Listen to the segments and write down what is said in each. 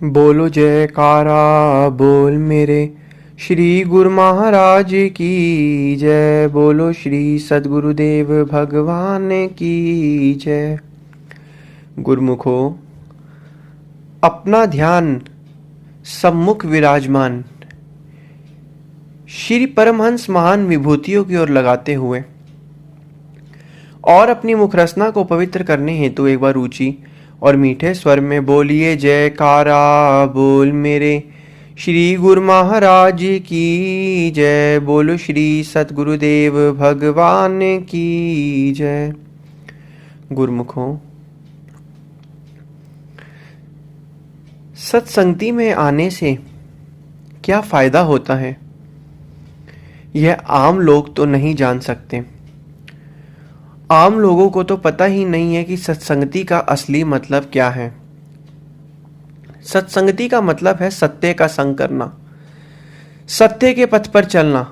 बोलो जयकारा बोल मेरे श्री गुरु महाराज की जय। बोलो श्री सद्गुरुदेव भगवान की जय। गुरुमुखो, अपना ध्यान सम्मुख विराजमान श्री परमहंस महान विभूतियों की ओर लगाते हुए और अपनी मुखरसना को पवित्र करने हेतु एक बार ऊंची और मीठे स्वर में बोलिए जयकारा बोल मेरे श्री गुरु महाराज की जय। बोलो श्री सद्गुरुदेव भगवान की जय। गुरुमुखों, सत्संगति में आने से क्या फायदा होता है, यह आम लोग तो नहीं जान सकते। आम लोगों को तो पता ही नहीं है कि सत्संगति का असली मतलब क्या है। सत्संगति का मतलब है सत्य का संग करना, सत्य के पथ पर चलना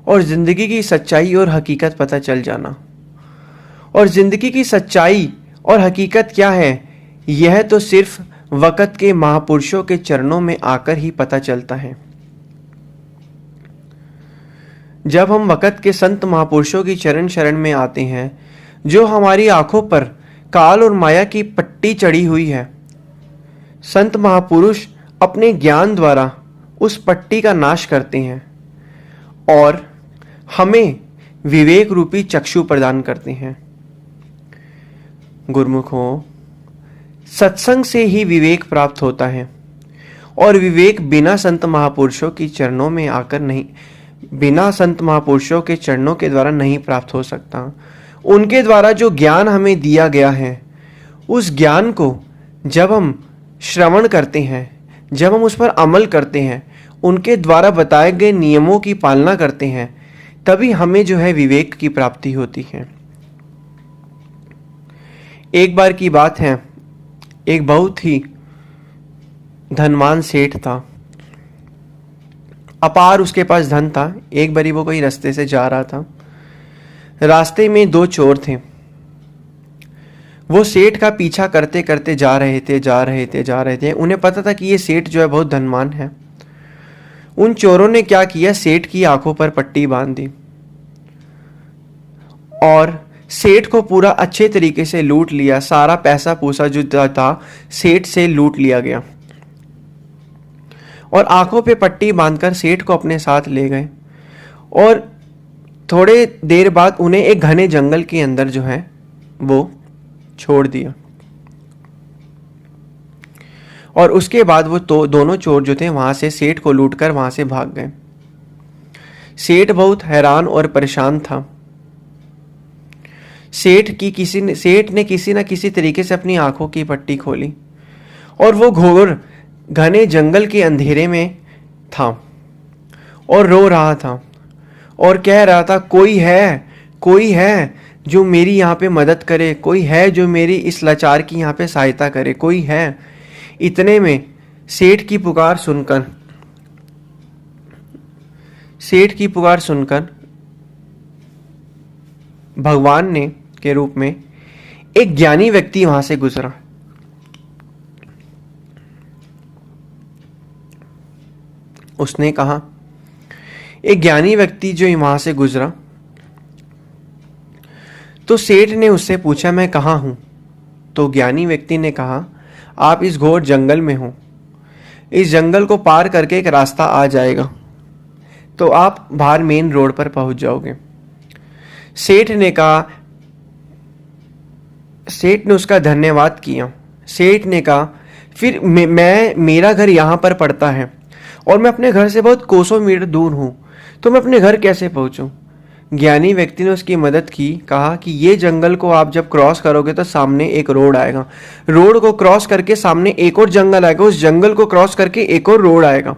और जिंदगी की सच्चाई और हकीकत पता चल जाना। और जिंदगी की सच्चाई और हकीकत क्या है, यह तो सिर्फ वक़्त के महापुरुषों के चरणों में आकर ही पता चलता है। जब हम वक़्त के संत महापुरुषों की चरण शरण में आते हैं, जो हमारी आंखों पर काल और माया की पट्टी चढ़ी हुई है, संत महापुरुष अपने ज्ञान द्वारा उस पट्टी का नाश करते हैं और हमें विवेक रूपी चक्षु प्रदान करते हैं। गुरुमुखों, सत्संग से ही विवेक प्राप्त होता है और विवेक बिना संत महापुरुषों की चरणों में आकर नहीं, बिना संत महापुरुषों के चरणों के द्वारा नहीं प्राप्त हो सकता। उनके द्वारा जो ज्ञान हमें दिया गया है, उस ज्ञान को जब हम श्रवण करते हैं, जब हम उस पर अमल करते हैं, उनके द्वारा बताए गए नियमों की पालना करते हैं, तभी हमें जो है विवेक की प्राप्ति होती है। एक बार की बात है, एक बहुत ही धनवान सेठ था, अपार उसके पास धन था। एक बारी वो कोई रास्ते से जा रहा था, रास्ते में दो चोर थे। वो सेठ का पीछा करते करते जा रहे थे। उन्हें पता था कि ये सेठ जो है बहुत धनवान है। उन चोरों ने क्या किया, सेठ की आंखों पर पट्टी बांध दी और सेठ को पूरा अच्छे तरीके से लूट लिया। सारा पैसा पूसा जो था सेठ से लूट लिया गया और आंखों पे पट्टी बांधकर सेठ को अपने साथ ले गए। और थोड़े देर बाद उन्हें एक घने जंगल के अंदर जो है वो छोड़ दिया। और उसके बाद वो तो दोनों चोर जो थे वहां से सेठ को लूटकर वहां से भाग गए। सेठ बहुत हैरान और परेशान था। सेठ ने किसी न किसी तरीके से अपनी आंखों की पट्टी खोली और वो घोर घने जंगल के अंधेरे में था और रो रहा था और कह रहा था, कोई है जो मेरी यहाँ पे मदद करे, कोई है जो मेरी इस लाचार की यहाँ पे सहायता करे, कोई है। इतने में सेठ की पुकार सुनकर भगवान ने के रूप में एक ज्ञानी व्यक्ति वहां से गुजरा। उसने कहा, एक ज्ञानी व्यक्ति जो वहां से गुजरा, तो सेठ ने उससे पूछा, मैं कहाँ हूं? तो ज्ञानी व्यक्ति ने कहा, आप इस घोर जंगल में हो। इस जंगल को पार करके एक रास्ता आ जाएगा तो आप बाहर मेन रोड पर पहुंच जाओगे। सेठ ने उसका धन्यवाद किया। सेठ ने कहा, फिर मेरा घर यहाँ पर पड़ता है और मैं अपने घर से बहुत कोसों मीटर दूर हूँ, तो मैं अपने घर कैसे पहुँचूँ? ज्ञानी व्यक्ति ने उसकी मदद की, कहा कि ये जंगल को आप जब क्रॉस करोगे तो सामने एक रोड आएगा, रोड को क्रॉस करके सामने एक और जंगल आएगा, उस जंगल को क्रॉस करके एक और रोड आएगा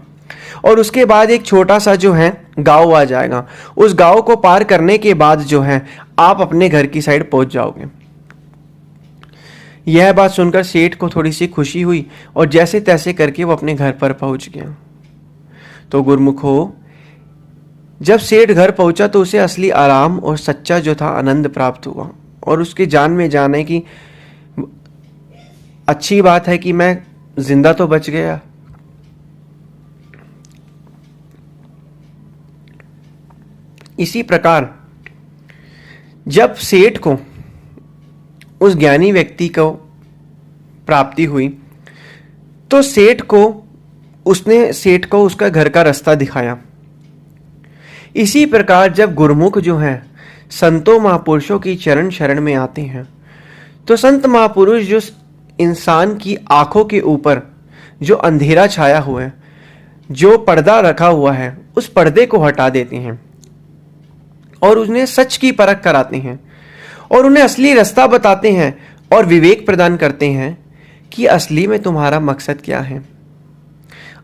और उसके बाद एक छोटा सा जो है गांव आ जाएगा। उस गांव को पार करने के बाद जो है आप अपने घर की साइड पहुंच जाओगे। यह बात सुनकर सेठ को थोड़ी सी खुशी हुई और जैसे तैसे करके वो अपने घर पर पहुंच गया। तो गुरुमुखो, जब सेठ घर पहुंचा तो उसे असली आराम और सच्चा जो था आनंद प्राप्त हुआ और उसके जान में जाने की अच्छी बात है कि मैं जिंदा तो बच गया। इसी प्रकार जब सेठ को, उस ज्ञानी व्यक्ति को प्राप्ति हुई, तो सेठ को उसका घर का रास्ता दिखाया। इसी प्रकार जब गुरुमुख जो हैं संतों महापुरुषों की चरण शरण में आते हैं, तो संत महापुरुष जो इंसान की आंखों के ऊपर जो अंधेरा छाया हुआ है, जो पर्दा रखा हुआ है, उस पर्दे को हटा देते हैं और उन्हें सच की परख कराते हैं और उन्हें असली रास्ता बताते हैं और विवेक प्रदान करते हैं कि असली में तुम्हारा मकसद क्या है,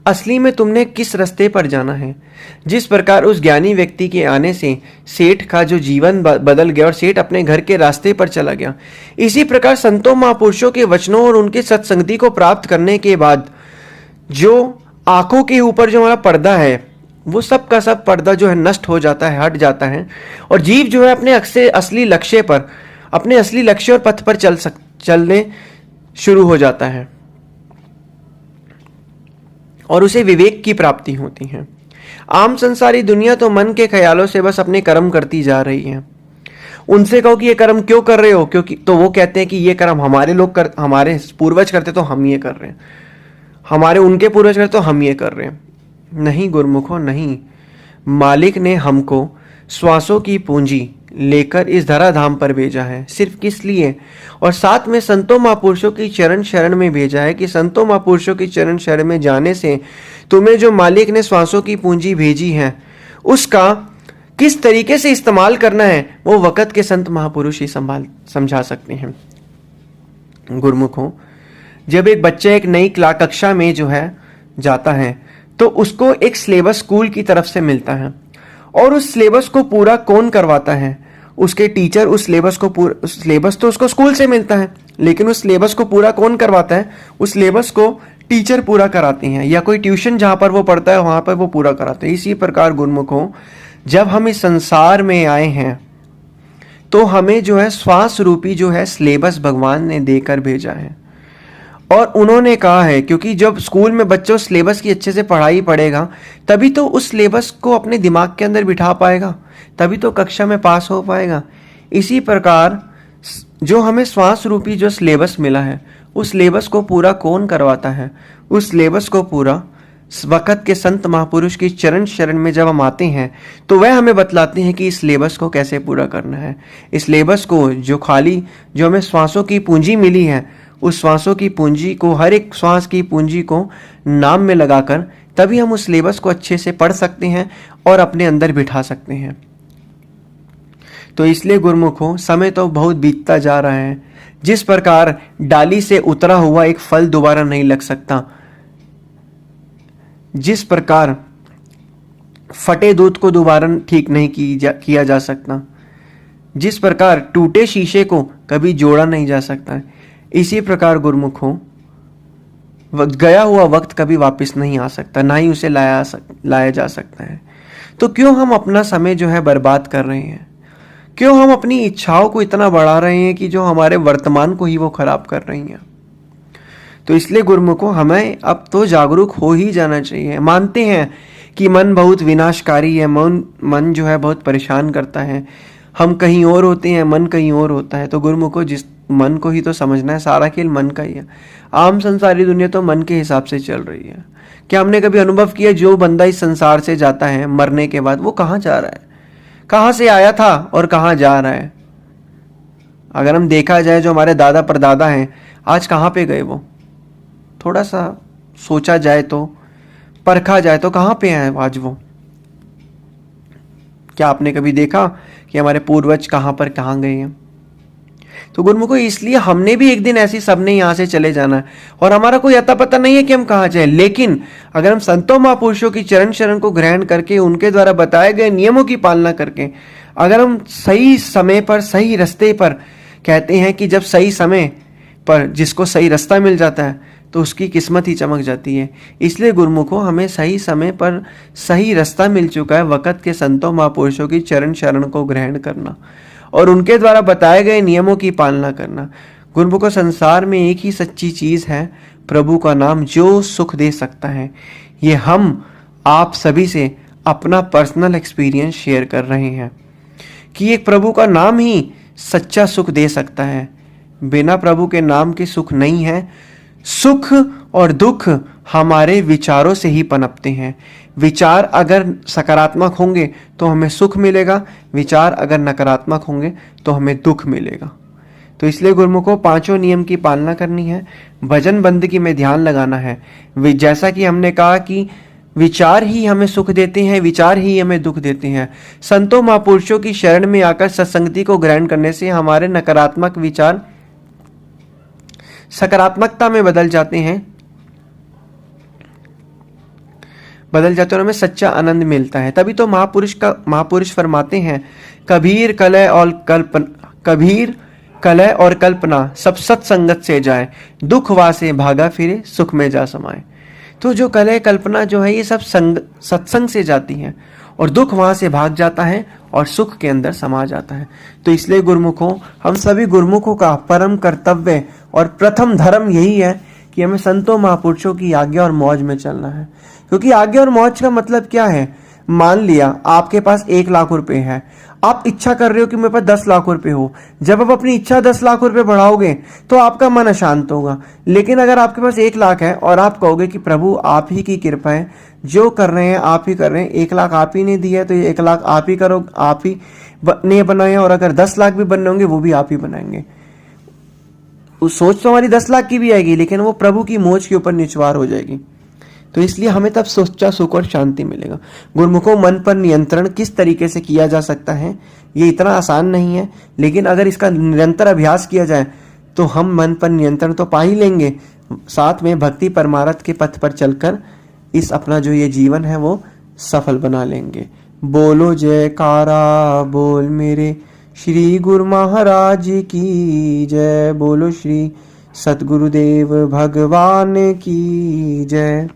असली में तुमने किस रास्ते पर जाना है। जिस प्रकार उस ज्ञानी व्यक्ति के आने से सेठ का जो जीवन बदल गया और सेठ अपने घर के रास्ते पर चला गया, इसी प्रकार संतों महापुरुषों के वचनों और उनके सत्संगति को प्राप्त करने के बाद जो आंखों के ऊपर जो हमारा पर्दा है, वो सब का सब पर्दा जो है नष्ट हो जाता है, हट जाता है और जीव जो है अपने असली लक्ष्य पर, अपने असली लक्ष्य और पथ पर चलने शुरू हो जाता है और उसे विवेक की प्राप्ति होती है। आम संसारी दुनिया तो मन के ख्यालों से बस अपने कर्म करती जा रही है। उनसे कहो कि ये कर्म क्यों कर रहे हो, क्योंकि तो वो कहते हैं कि ये कर्म हमारे पूर्वज करते तो हम ये कर रहे हैं, हमारे उनके पूर्वज करते तो हम ये कर रहे हैं। नहीं गुरुमुखो, नहीं। मालिक ने हमको श्वासों की पूंजी लेकर इस धराधाम पर भेजा है, सिर्फ किस लिए, और साथ में संतों महापुरुषों की चरण शरण में भेजा है कि संतों महापुरुषों की चरण शरण में जाने से तुम्हें जो मालिक ने श्वासों की पूंजी भेजी है उसका किस तरीके से इस्तेमाल करना है, वो वक़्त के संत महापुरुष ही समझा सकते हैं। गुरुमुखों, जब एक बच्चा एक नई कक्षा में जो है जाता है तो उसको एक सिलेबस स्कूल की तरफ से मिलता है और उस सिलेबस को पूरा कौन करवाता है, उसके टीचर। उस सिलेबस तो उसको स्कूल से मिलता है, लेकिन उस सिलेबस को पूरा कौन करवाता है, उस सिलेबस को टीचर पूरा कराते हैं या कोई ट्यूशन जहां पर वो पढ़ता है वहां पर वो पूरा कराते हैं। इसी प्रकार गुरुमुखों, जब हम इस संसार में आए हैं तो हमें जो है श्वास रूपी जो है सिलेबस भगवान ने देकर भेजा है और उन्होंने कहा है, क्योंकि जब स्कूल में बच्चों सिलेबस की अच्छे से पढ़ाई पढ़ेगा तभी तो उस सिलेबस को अपने दिमाग के अंदर बिठा पाएगा, तभी तो कक्षा में पास हो पाएगा। इसी प्रकार जो हमें श्वास रूपी जो सिलेबस मिला है, उस सिलेबस को पूरा कौन करवाता है, उस सिलेबस को पूरा वक़्त के संत महापुरुष की चरण शरण में जब हम आते हैं तो वह हमें बतलाते हैं कि इस सिलेबस को कैसे पूरा करना है। इस सिलेबस को जो हमें श्वासों की पूंजी मिली है, उस श्वासों की पूंजी को, हर एक श्वास की पूंजी को नाम में लगाकर तभी हम उस सिलेबस को अच्छे से पढ़ सकते हैं और अपने अंदर बिठा सकते हैं। तो इसलिए गुरुमुखों, समय तो बहुत बीतता जा रहा है। जिस प्रकार डाली से उतरा हुआ एक फल दोबारा नहीं लग सकता, जिस प्रकार फटे दूध को दोबारा ठीक नहीं किया जा सकता, जिस प्रकार टूटे शीशे को कभी जोड़ा नहीं जा सकता, इसी प्रकार गुरुमुखों, गया हुआ वक्त कभी वापस नहीं आ सकता, ना ही उसे लाया जा सकता है। तो क्यों हम अपना समय जो है बर्बाद कर रहे हैं, क्यों हम अपनी इच्छाओं को इतना बढ़ा रहे हैं कि जो हमारे वर्तमान को ही वो खराब कर रही हैं। तो इसलिए गुरुमुखों, हमें अब तो जागरूक हो ही जाना चाहिए। मानते हैं कि मन बहुत विनाशकारी है, मन जो है बहुत परेशान करता है, हम कहीं और होते हैं, मन कहीं और होता है। तो गुरुमुखों, जिस मन को ही तो समझना है, सारा खेल मन का ही है। आम संसारी दुनिया तो मन के हिसाब से चल रही है। क्या हमने कभी अनुभव किया, जो बंदा इस संसार से जाता है मरने के बाद, वो कहाँ जा रहा है, कहाँ से आया था और कहाँ जा रहा है? अगर हम देखा जाए, जो हमारे दादा परदादा हैं, आज कहाँ पे गए वो? थोड़ा सा सोचा जाए तो, परखा जाए तो कहाँ पे हैं आज वो? क्या आपने कभी देखा कि हमारे पूर्वज कहाँ गए हैं? तो गुरुमुखों, इसलिए हमने भी एक दिन ऐसी सबने यहाँ से चले जाना है और हमारा कोई अता पता नहीं है कि हम कहाँ जाए। लेकिन अगर हम संतों महापुरुषों की चरण शरण को ग्रहण करके, उनके द्वारा बताए गए नियमों की पालना करके, अगर हम सही समय पर सही रास्ते पर, कहते हैं कि जब सही समय पर जिसको सही रास्ता मिल जाता है तो उसकी किस्मत ही चमक जाती है। इसलिए गुरुमुखों, हमें सही समय पर सही रास्ता मिल चुका है, वक़्त के संतों महापुरुषों की चरण शरण को ग्रहण करना और उनके द्वारा बताए गए नियमों की पालना करना। गुरुमुखों, संसार में एक ही सच्ची चीज़ है, प्रभु का नाम जो सुख दे सकता है। ये हम आप सभी से अपना पर्सनल एक्सपीरियंस शेयर कर रहे हैं कि एक प्रभु का नाम ही सच्चा सुख दे सकता है। बिना प्रभु के नाम के सुख नहीं है। सुख और दुख हमारे विचारों से ही पनपते हैं। विचार अगर सकारात्मक होंगे तो हमें सुख मिलेगा, विचार अगर नकारात्मक होंगे तो हमें दुख मिलेगा। तो इसलिए गुरुमुखों, पांचों नियम की पालना करनी है, भजन बंदगी में ध्यान लगाना है। जैसा कि हमने कहा कि विचार ही हमें सुख देते हैं, विचार ही हमें दुख देते हैं। संतों महापुरुषों की शरण में आकर सत्संगति को ग्रहण करने से हमारे नकारात्मक विचार सकारात्मकता में बदल जाते हैं और हमें सच्चा आनंद मिलता है। तभी तो महापुरुष फरमाते हैं, कबीर कलह और कल्पना सब सत्संगत से जाए, दुख वासे भागा फिरे सुख में जा समाए। तो जो कलह कल्पना जो है ये सब सत्संग से जाती है और दुख वहां से भाग जाता है और सुख के अंदर समा जाता है। तो इसलिए गुरुमुखों, हम सभी गुरुमुखों का परम कर्तव्य और प्रथम धर्म यही है कि हमें संतों महापुरुषों की आज्ञा और मौज में चलना है। क्योंकि आज्ञा और मौज का मतलब क्या है? मान लिया आपके पास 1 लाख रुपए है, आप इच्छा कर रहे हो कि मेरे पास 10 लाख रुपए हो। जब आप अपनी इच्छा 10 लाख रुपए बढ़ाओगे तो आपका मन अशांत होगा। लेकिन अगर आपके पास 1 लाख है और आप कहोगे कि प्रभु आप ही की कृपा है, जो कर रहे हैं आप ही कर रहे हैं, 1 लाख आप ही ने दिया है तो ये 1 लाख आप ही करो, आप ही ने बनाए, और अगर 10 लाख भी बनने होंगे वो भी आप ही बनाएंगे। उस सोच तो हमारी 10 लाख की भी आएगी, लेकिन वो प्रभु की मोज के ऊपर निचवार हो जाएगी। तो इसलिए हमें तब सच्चा सुख और शांति मिलेगा। गुरुमुखों, मन पर नियंत्रण किस तरीके से किया जा सकता है, ये इतना आसान नहीं है, लेकिन अगर इसका निरंतर अभ्यास किया जाए तो हम मन पर नियंत्रण तो पा ही लेंगे, साथ में भक्ति परमार्थ के पथ पर चलकर इस अपना जो ये जीवन है वो सफल बना लेंगे। बोलो जयकारा बोल मेरे श्री गुरु महाराज की जय। बोलो श्री सतगुरुदेव भगवान की जय।